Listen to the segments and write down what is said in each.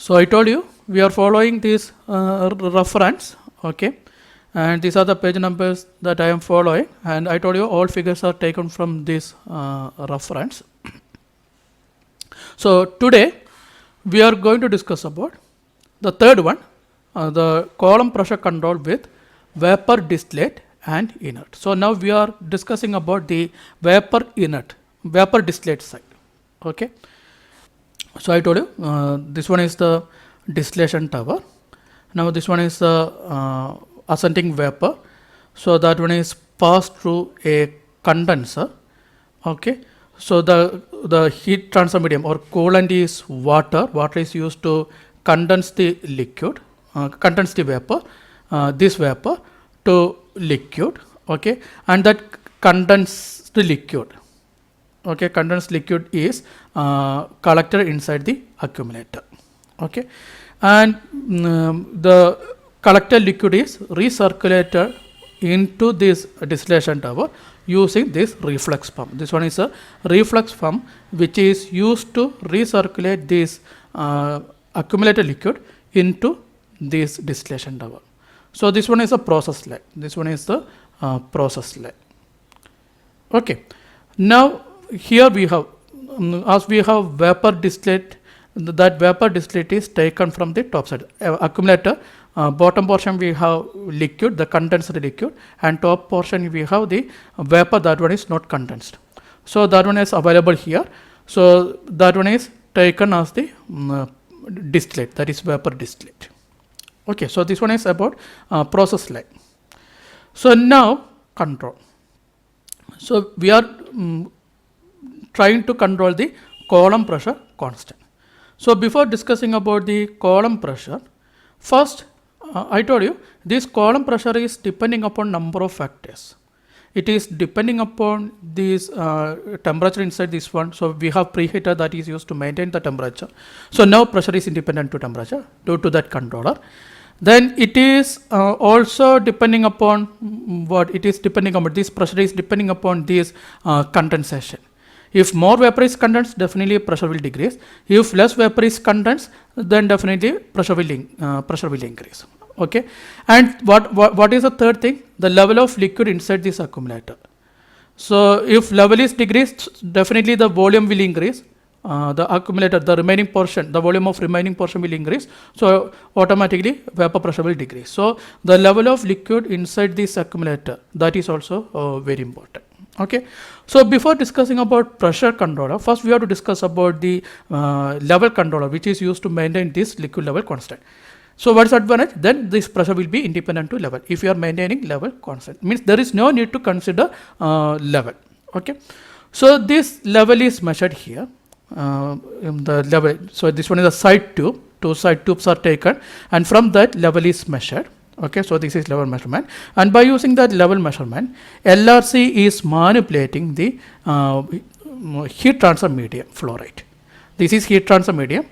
So I told you we are following this reference, okay, and these are the page numbers that I am following, and I told you all figures are taken from this reference. So today we are going to discuss about the third one, the column pressure control with vapor distillate and inert. So now we are discussing about the vapor distillate side, okay. So I told you this one is the distillation tower. Now this one is the ascending vapor. So that one is passed through a condenser, okay. So the heat transfer medium or coolant is water. Water is used to condense the liquid, condense the vapor, this vapor to liquid, okay, and that condensed liquid, okay, condensed liquid is collected inside the accumulator, okay, and the collected liquid is recirculated into this distillation tower using this reflux pump. This one is a reflux pump which is used to recirculate this accumulated liquid into this distillation tower. So this one is a process leg. This one is the process leg. Okay. Now here we have, as we have vapor distillate, that vapor distillate is taken from the top side accumulator. Bottom portion we have liquid, the condensed liquid, and top portion we have the vapor, that one is not condensed. So that one is available here. So that one is taken as the distillate, that is vapor distillate. Okay, so this one is about process line. So now control. So we are trying to control the column pressure constant. So before discussing about the column pressure, first I told you this column pressure is depending upon number of factors. It is depending upon this temperature inside this one. So we have preheater that is used to maintain the temperature. So now pressure is independent to temperature due to that controller. Then it is also depending upon what it is depending upon. This pressure is depending upon this condensation. If more vapor is condensed, definitely pressure will decrease. If less vapor is condensed, then definitely pressure will increase. Okay. And what is the third thing? The level of liquid inside this accumulator. So if level is decreased, definitely the volume will increase. The accumulator, the remaining portion, the volume of remaining portion will increase. So automatically vapor pressure will decrease. So the level of liquid inside this accumulator, that is also very important. Okay. So before discussing about pressure controller, first we have to discuss about the level controller, which is used to maintain this liquid level constant. So what is advantage? Then this pressure will be independent to level. If you are maintaining level constant, means there is no need to consider level. Okay. So this level is measured here. The level. So this one is a side tube. Two side tubes are taken, and from that level is measured. Okay, so this is level measurement, and by using that level measurement, LRC is manipulating the heat transfer medium, flow rate. This is heat transfer medium,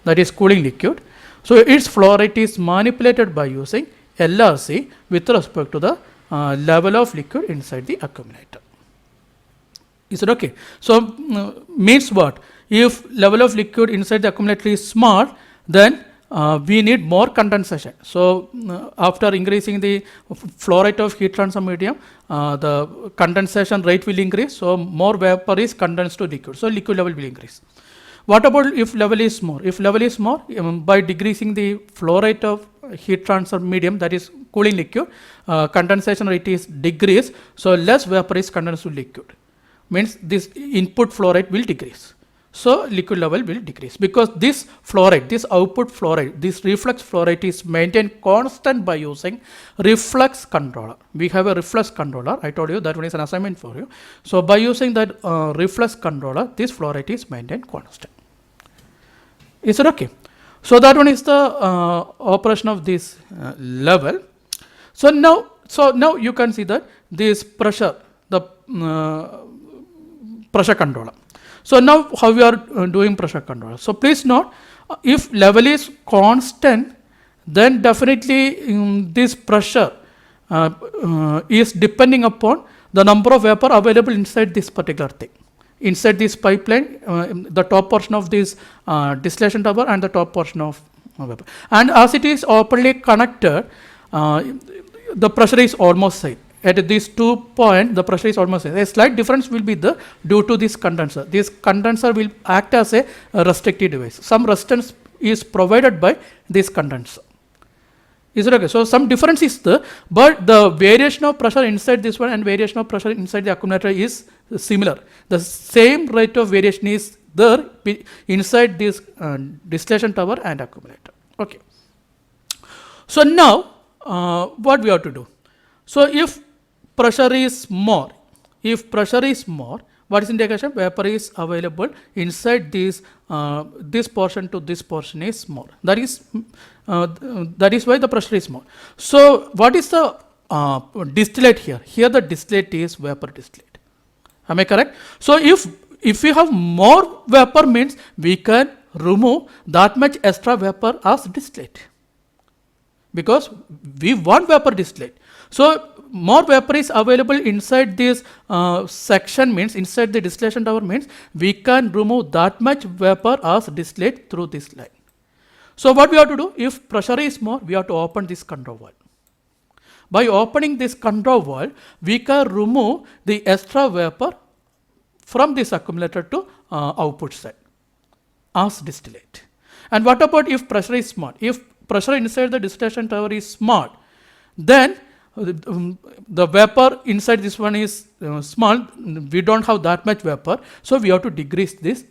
that is cooling liquid. So its flow rate is manipulated by using LRC with respect to the level of liquid inside the accumulator. Is it okay? So means what? If level of liquid inside the accumulator is small, then we need more condensation. So after increasing the flow rate of heat transfer medium, the condensation rate will increase. So more vapor is condensed to liquid. So liquid level will increase. What about if level is more? If level is more, by decreasing the flow rate of heat transfer medium, that is cooling liquid, condensation rate is decreased. So less vapor is condensed to liquid. Means this input flow rate will decrease. So liquid level will decrease because this flow rate, this output flow rate, this reflux flow rate is maintained constant by using reflux controller. We have a reflux controller. I told you that one is an assignment for you. So by using that reflux controller, this flow rate is maintained constant. Is it okay? So that one is the operation of this level. So now you can see that this pressure, the pressure controller. So now how we are doing pressure control. So please note, if level is constant, then definitely this pressure is depending upon the number of vapor available inside this particular thing. Inside this pipeline, the top portion of this distillation tower and the top portion of vapor. And as it is openly connected, the pressure is almost same. At these 2 points, the pressure is almost same. A slight difference will be there due to this condenser. This condenser will act as a restrictive device. Some resistance is provided by this condenser. Is it okay? So some difference is there, but the variation of pressure inside this one and variation of pressure inside the accumulator is similar. The same rate of variation is there inside this distillation tower and accumulator. Okay. So now what we have to do? So if pressure is more, what is in the equation? Vapor is available inside this this portion to this portion is more. That is why the pressure is more. So what is the distillate here? Here the distillate is vapor distillate. Am I correct? So if we have more vapor, means we can remove that much extra vapor as distillate, because we want vapor distillate. So more vapor is available inside this section, means inside the distillation tower, means we can remove that much vapor as distillate through this line. So what we have to do? If pressure is more, we have to open this control valve. By opening this control valve, we can remove the extra vapor from this accumulator to output side as distillate. And what about if pressure is small? If pressure inside the distillation tower is small, then the vapor inside this one is small, we don't have that much vapor, so we have to decrease this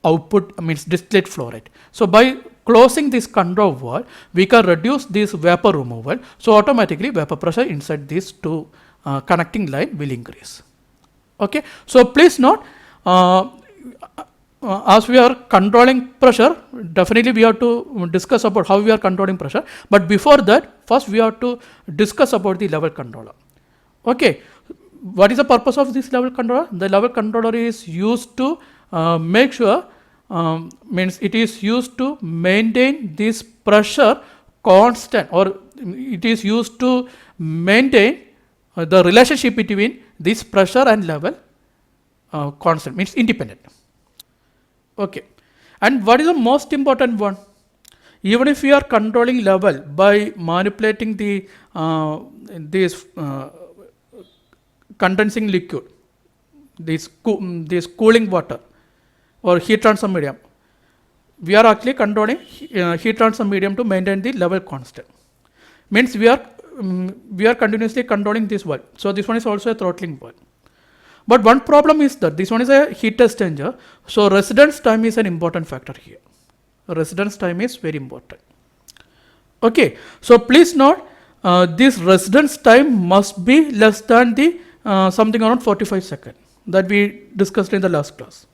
output, means distillate flow rate. So by closing this control valve, we can reduce this vapor removal, so automatically vapor pressure inside these two connecting line will increase. Okay, so please note, as we are controlling pressure, definitely we have to discuss about how we are controlling pressure, but before that, first we have to discuss about the level controller. Okay, what is the purpose of this level controller? The level controller is used to make sure, means it is used to maintain this pressure constant, or it is used to maintain the relationship between this pressure and level constant, means independent. Okay, and what is the most important one? Even if we are controlling level by manipulating the this condensing liquid, this cooling water or heat transfer medium, we are actually controlling heat transfer medium to maintain the level constant. Means we are continuously controlling this valve. So this one is also a throttling valve. But one problem is that this one is a heat exchanger, so residence time is an important factor here. Residence time is very important. Okay, so please note, this residence time must be less than the something around 45 seconds that we discussed in the last class.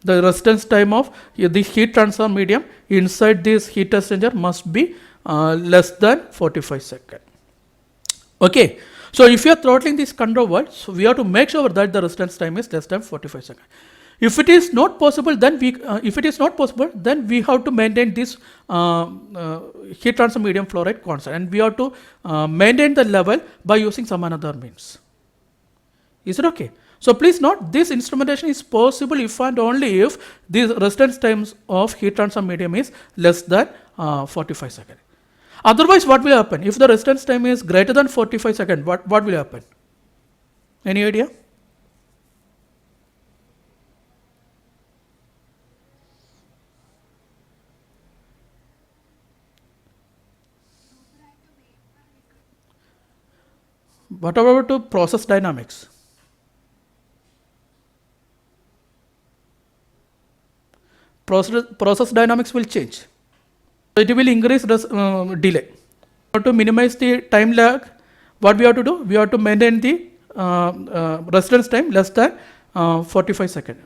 The residence time of the heat transfer medium inside this heat exchanger must be less than 45 seconds. Okay, so if you are throttling this control valve, so we have to make sure that the residence time is less than 45 seconds. If it is not possible, then we have to maintain this heat transfer medium flow rate constant, and we have to maintain the level by using some another means. Is it okay? So please note, this instrumentation is possible if and only if the residence times of heat transfer medium is less than 45 seconds. Otherwise, what will happen? If the residence time is greater than 45 seconds, what will happen? Any idea? What about to process dynamics? Process dynamics will change. It will increase delay. To minimize the time lag, what we have to do? We have to maintain the residence time less than 45 seconds.